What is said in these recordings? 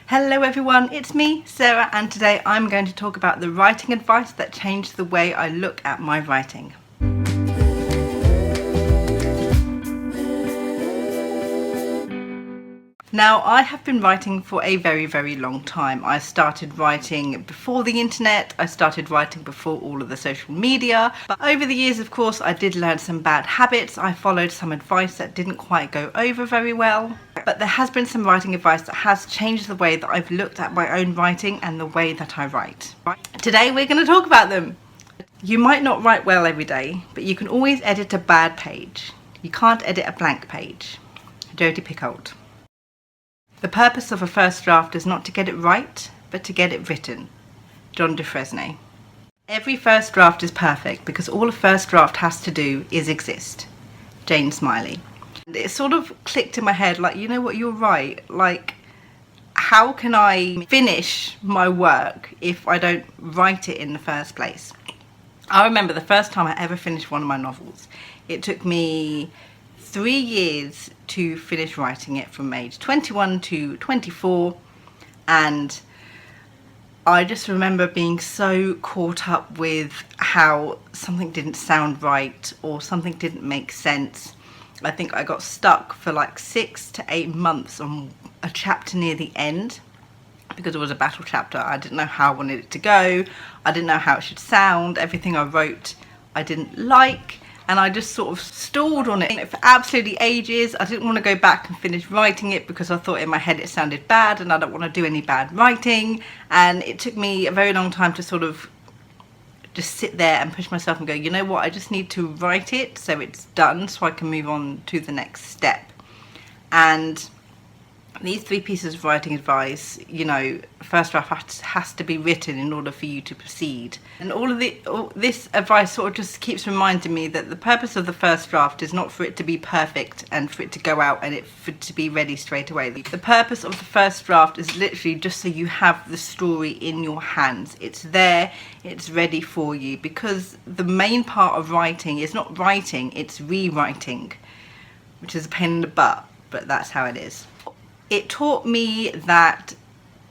Hello everyone, it's me, Sarah, and today I'm going to talk about the writing advice that changed the way I look at my writing. Now, I have been writing for a very long time. I started writing before the internet, I started writing before all of the social media, but over the years, of course, I did learn some bad habits. I followed some advice that didn't quite go over very well, but there has been some writing advice that has changed the way that I've looked at my own writing and the way that I write. Today, we're going to talk about them. You might not write well every day, but you can always edit a bad page. You can't edit a blank page. Jodie Picoult. The purpose of a first draft is not to get it right, but to get it written. John Dufresne. Every first draft is perfect because all a first draft has to do is exist. Jane Smiley. And it sort of clicked in my head, like, you know what, you're right. Like, how can I finish my work if I don't write it in the first place? I remember the first time I ever finished one of my novels. It took me 3 years to finish writing it, from age 21 to 24, and I just remember being so caught up with how something didn't sound right or something didn't make sense. I think I got stuck for like 6 to 8 months on a chapter near the end because it was a battle chapter. I didn't know how I wanted it to go. I didn't know how it should sound. Everything I wrote I didn't like. And I just sort of stalled on it for absolutely ages. I didn't want to go back and finish writing it because I thought in my head it sounded bad and I don't want to do any bad writing. And it took me a very long time to sort of just sit there and push myself and go, you know what, I just need to write it so it's done so I can move on to the next step. And these 3 pieces of writing advice, you know, first draft has to be written in order for you to proceed. And all this advice sort of just keeps reminding me that the purpose of the first draft is not for it to be perfect and for it to go out and for it to be ready straight away. The purpose of the first draft is literally just so you have the story in your hands. It's there, it's ready for you, because the main part of writing is not writing, it's rewriting, which is a pain in the butt, but that's how it is. It taught me that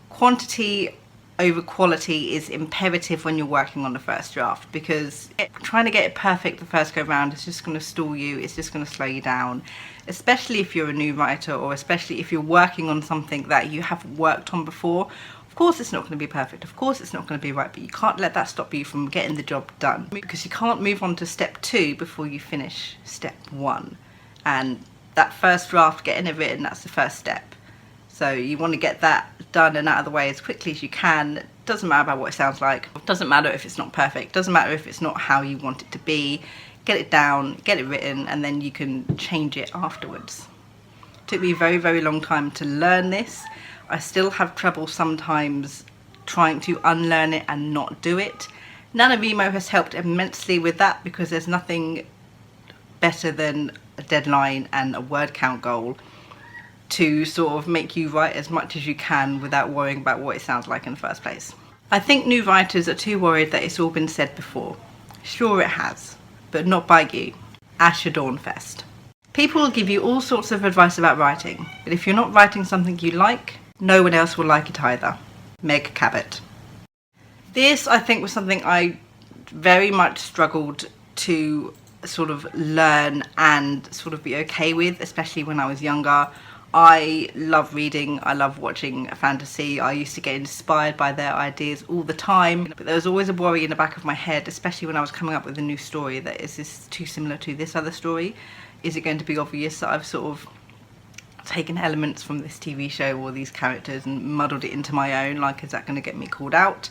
quantity over quality is imperative when you're working on the first draft, because trying to get it perfect the first go round is just going to stall you, it's just going to slow you down, especially if you're a new writer or especially if you're working on something that you haven't worked on before. Of course it's not going to be perfect, of course it's not going to be right, but you can't let that stop you from getting the job done, because you can't move on to step 2 before you finish step 1. And that first draft, getting it written, that's the first step. So you want to get that done and out of the way as quickly as you can. Doesn't matter about what it sounds like. Doesn't matter if it's not perfect. Doesn't matter if it's not how you want it to be. Get it down, get it written, and then you can change it afterwards. It took me a very long time to learn this. I still have trouble sometimes trying to unlearn it and not do it. NaNoWriMo has helped immensely with that, because there's nothing better than a deadline and a word count goal to sort of make you write as much as you can without worrying about what it sounds like in the first place. I think new writers are too worried that it's all been said before. Sure, it has, but not by you. Asher Dawnfest. People will give you all sorts of advice about writing, but if you're not writing something you like, no one else will like it either. Meg Cabot. This, I think, was something I very much struggled to sort of learn and sort of be okay with, especially when I was younger. I love reading, I love watching fantasy. I used to get inspired by their ideas all the time, but there was always a worry in the back of my head, especially when I was coming up with a new story, that is this too similar to this other story? Is it going to be obvious that I've sort of taken elements from this TV show or these characters and muddled it into my own? Like, is that going to get me called out?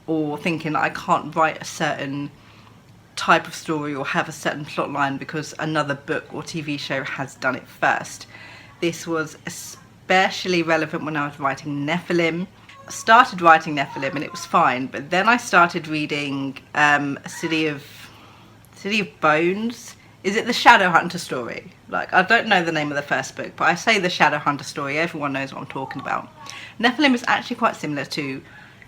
Or thinking that I can't write a certain type of story or have a certain plot line because another book or TV show has done it first. This was especially relevant when I was writing Nephilim. I started writing Nephilim and it was fine, but then I started reading City of Bones. Is it the Shadowhunter story? Like, I don't know the name of the first book, but I say the Shadowhunter story, everyone knows what I'm talking about. Nephilim is actually quite similar to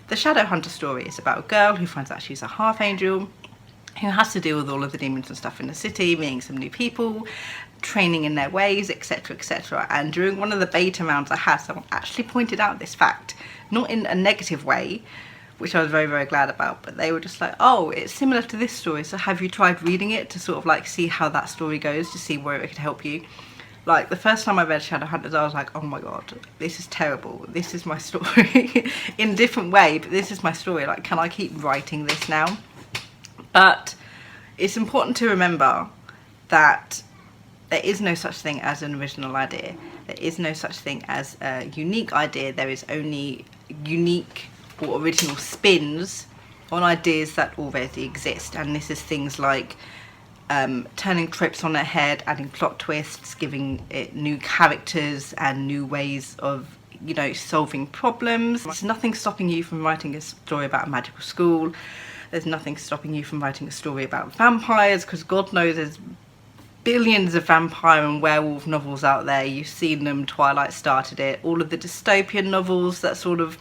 the Shadowhunter story. It's about a girl who finds out she's a half angel, who has to deal with all of the demons and stuff in the city, meeting some new people, training in their ways, etc, etc. And during one of the beta rounds I had, someone actually pointed out this fact, not in a negative way, which I was very, very glad about, but they were just like, oh, it's similar to this story, so have you tried reading it to sort of like see how that story goes, to see where it could help you? Like, the first time I read Shadowhunters, I was like, oh my god, this is terrible, this is my story. In a different way, but this is my story, like, can I keep writing this now? But it's important to remember that there is no such thing as an original idea. There is no such thing as a unique idea. There is only unique or original spins on ideas that already exist. And this is things like turning tropes on their head, adding plot twists, giving it new characters and new ways of, you know, solving problems. There's nothing stopping you from writing a story about a magical school. There's nothing stopping you from writing a story about vampires, because God knows there's billions of vampire and werewolf novels out there. You've seen them, Twilight started it. All of the dystopian novels that sort of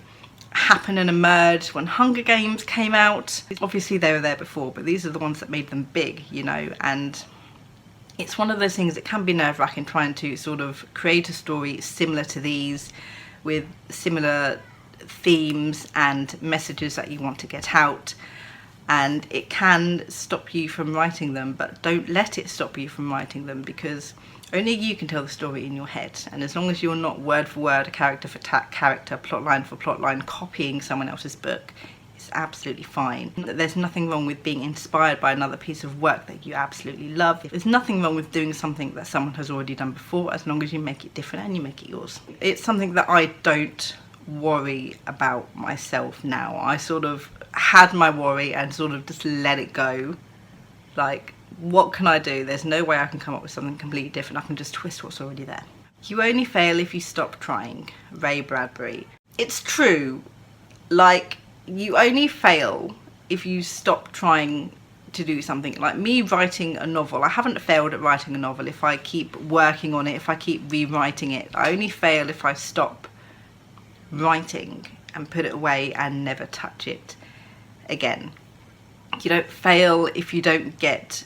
happen and emerge when Hunger Games came out. Obviously they were there before, but these are the ones that made them big, you know, and it's one of those things that can be nerve-wracking trying to sort of create a story similar to these with similar themes and messages that you want to get out. And it can stop you from writing them, but don't let it stop you from writing them, because only you can tell the story in your head. And as long as you're not word for word, character for character, plot line for plot line, copying someone else's book, it's absolutely fine. There's nothing wrong with being inspired by another piece of work that you absolutely love. There's nothing wrong with doing something that someone has already done before, as long as you make it different and you make it yours. It's something that I don't worry about myself now. I sort of had my worry and sort of just let it go. Like, what can I do? There's no way I can come up with something completely different. I can just twist what's already there. You only fail if you stop trying. Ray Bradbury. It's true. Like, you only fail if you stop trying to do something. Like me writing a novel, I haven't failed at writing a novel if I keep working on it, if I keep rewriting it. I only fail if I stop writing and put it away and never touch it again. You don't fail if you don't get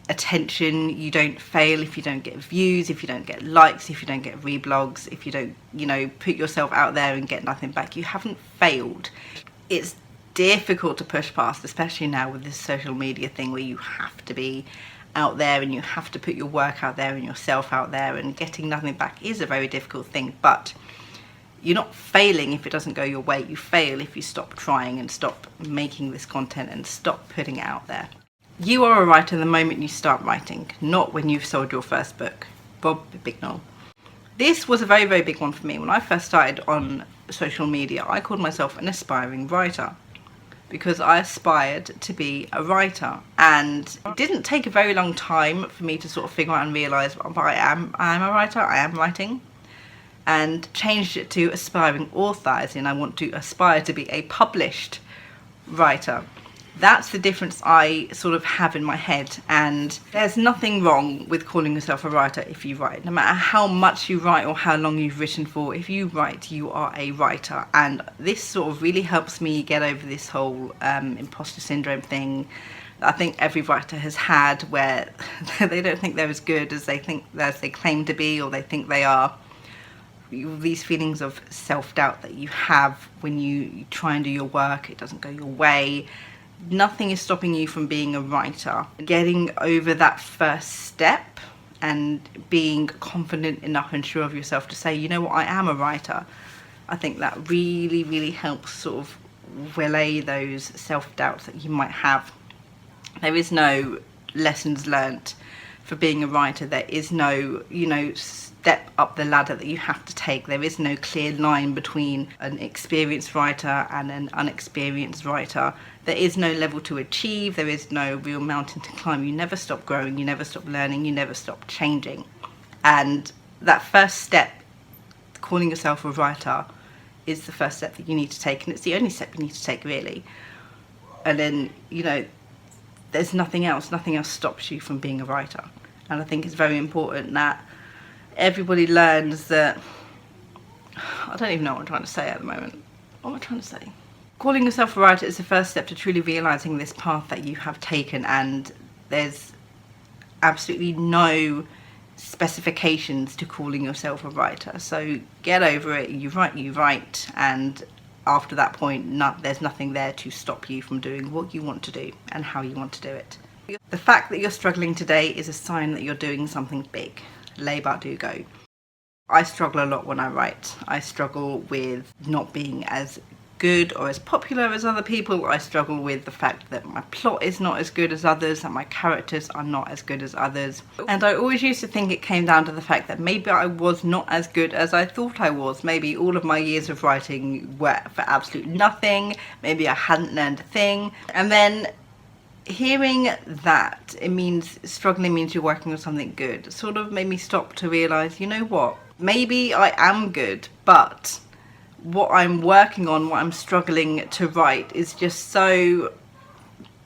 attention. You don't fail if you don't get views, if you don't get likes, if you don't get reblogs, if you don't, you know, put yourself out there and get nothing back. You haven't failed. It's difficult to push past, especially now with this social media thing where you have to be out there and you have to put your work out there and yourself out there, and getting nothing back is a very difficult thing. But you're not failing if it doesn't go your way. You fail if you stop trying and stop making this content and stop putting it out there. You are a writer the moment you start writing, not when you've sold your first book. Bob Bignell. This was a very, very big one for me. When I first started on social media, I called myself an aspiring writer because I aspired to be a writer, and it didn't take a very long time for me to sort of figure out and realise I am a writer, I am writing, and changed it to aspiring author, as in I want to aspire to be a published writer. That's the difference I sort of have in my head, and there's nothing wrong with calling yourself a writer if you write. No matter how much you write or how long you've written for, if you write, you are a writer. And this sort of really helps me get over this whole imposter syndrome thing that I think every writer has had, where they don't think they're as good as they claim to be, or they think they are. These feelings of self-doubt that you have when you try and do your work, it doesn't go your way. Nothing is stopping you from being a writer. Getting over that first step and being confident enough and sure of yourself to say, you know what, I am a writer. I think that really, really helps sort of allay those self-doubts that you might have. There is no lessons learnt for being a writer. There is no, you know, step up the ladder that you have to take. There is no clear line between an experienced writer and an unexperienced writer. There is no level to achieve. There is no real mountain to climb. You never stop growing, you never stop learning, you never stop changing. And that first step, calling yourself a writer, is the first step that you need to take, and it's the only step you need to take, really. And then, you know, there's nothing else stops you from being a writer. And I think it's very important that everybody learns that, I don't even know what I'm trying to say at the moment. What am I trying to say? Calling yourself a writer is the first step to truly realising this path that you have taken, and there's absolutely no specifications to calling yourself a writer. So get over it. You write, and after that point, there's nothing there to stop you from doing what you want to do and how you want to do it. The fact that you're struggling today is a sign that you're doing something big. Lay back, do go. I struggle a lot when I write. I struggle with not being as good or as popular as other people. I struggle with the fact that my plot is not as good as others, that my characters are not as good as others. And I always used to think it came down to the fact that maybe I was not as good as I thought I was. Maybe all of my years of writing were for absolute nothing. Maybe I hadn't learned a thing. And then hearing that struggling means you're working on something good sort of made me stop to realise, you know what, maybe I am good, but what I'm working on, what I'm struggling to write is just so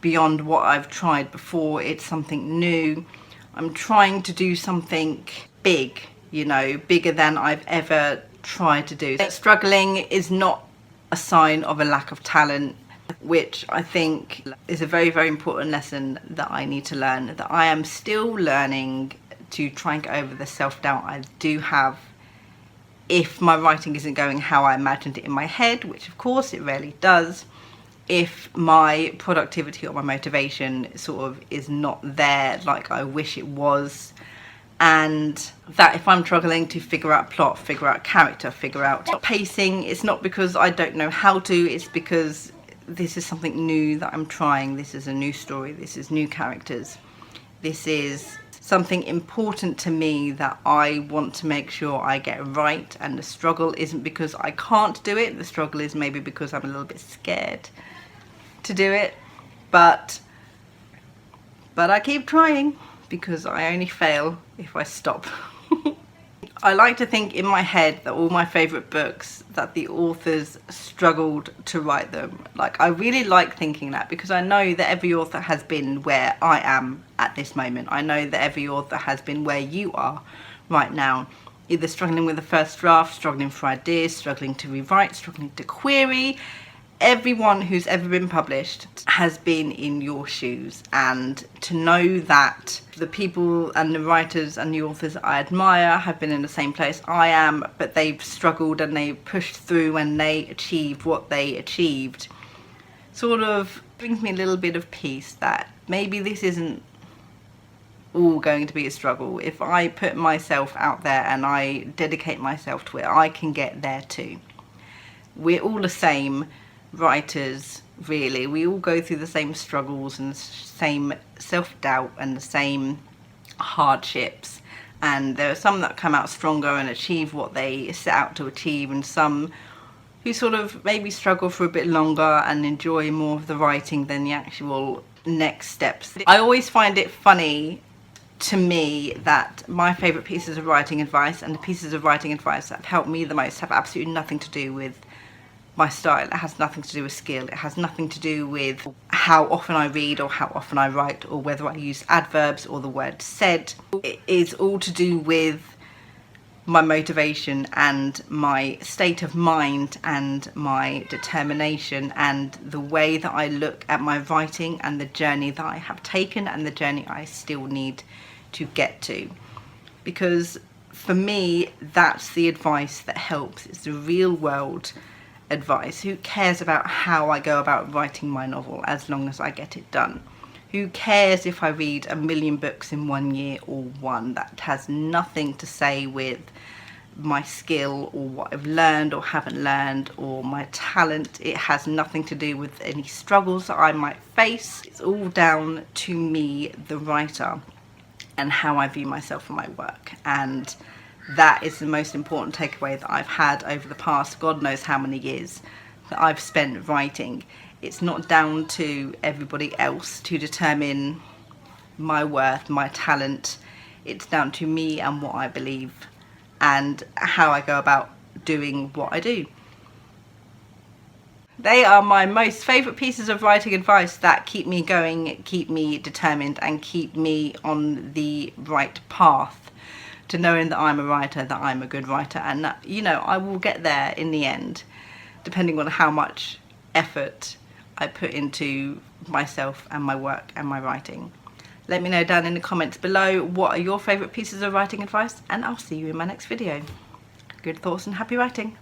beyond what I've tried before. It's something new. I'm trying to do something big, you know, bigger than I've ever tried to do. Struggling is not a sign of a lack of talent, which I think is a very, very important lesson that I need to learn, that I am still learning to try and get over the self-doubt I do have if my writing isn't going how I imagined it in my head, which of course it rarely does. If my productivity or my motivation sort of is not there like I wish it was, and that if I'm struggling to figure out plot, figure out character, figure out pacing, it's not because I don't know how to, it's because this is something new that I'm trying. This is a new story, this is new characters, this is something important to me that I want to make sure I get right. And the struggle isn't because I can't do it, the struggle is maybe because I'm a little bit scared to do it, but I keep trying because I only fail if I stop. I like to think in my head that all my favourite books, that the authors struggled to write them. Like, I really like thinking that, because I know that every author has been where I am at this moment. I know that every author has been where you are right now, either struggling with the first draft, struggling for ideas, struggling to rewrite, struggling to query. Everyone who's ever been published has been in your shoes, and to know that the people and the writers and the authors I admire have been in the same place I am, but they've struggled and they pushed through and they achieved what they achieved, sort of brings me a little bit of peace that maybe this isn't all going to be a struggle. If I put myself out there and I dedicate myself to it, I can get there too. We're all the same writers, really. We all go through the same struggles and the same self-doubt and the same hardships, and there are some that come out stronger and achieve what they set out to achieve, and some who sort of maybe struggle for a bit longer and enjoy more of the writing than the actual next steps. I always find it funny to me that my favourite pieces of writing advice and the pieces of writing advice that have helped me the most have absolutely nothing to do with my style. It has nothing to do with skill. It has nothing to do with how often I read or how often I write or whether I use adverbs or the word said. It is all to do with my motivation and my state of mind and my determination and the way that I look at my writing and the journey that I have taken and the journey I still need to get to. Because for me, that's the advice that helps. It's the real world advice. Who cares about how I go about writing my novel as long as I get it done? Who cares if I read 1,000,000 books in 1 year or one? That has nothing to say with my skill or what I've learned or haven't learned or my talent. It has nothing to do with any struggles that I might face. It's all down to me, the writer, and how I view myself and my work. And that is the most important takeaway that I've had over the past God knows how many years that I've spent writing. It's not down to everybody else to determine my worth, my talent. It's down to me and what I believe and how I go about doing what I do. They are my most favourite pieces of writing advice that keep me going, keep me determined, and keep me on the right path to knowing that I'm a writer, that I'm a good writer, and that, you know, I will get there in the end, depending on how much effort I put into myself and my work and my writing. Let me know down in the comments below what are your favourite pieces of writing advice, and I'll see you in my next video. Good thoughts and happy writing.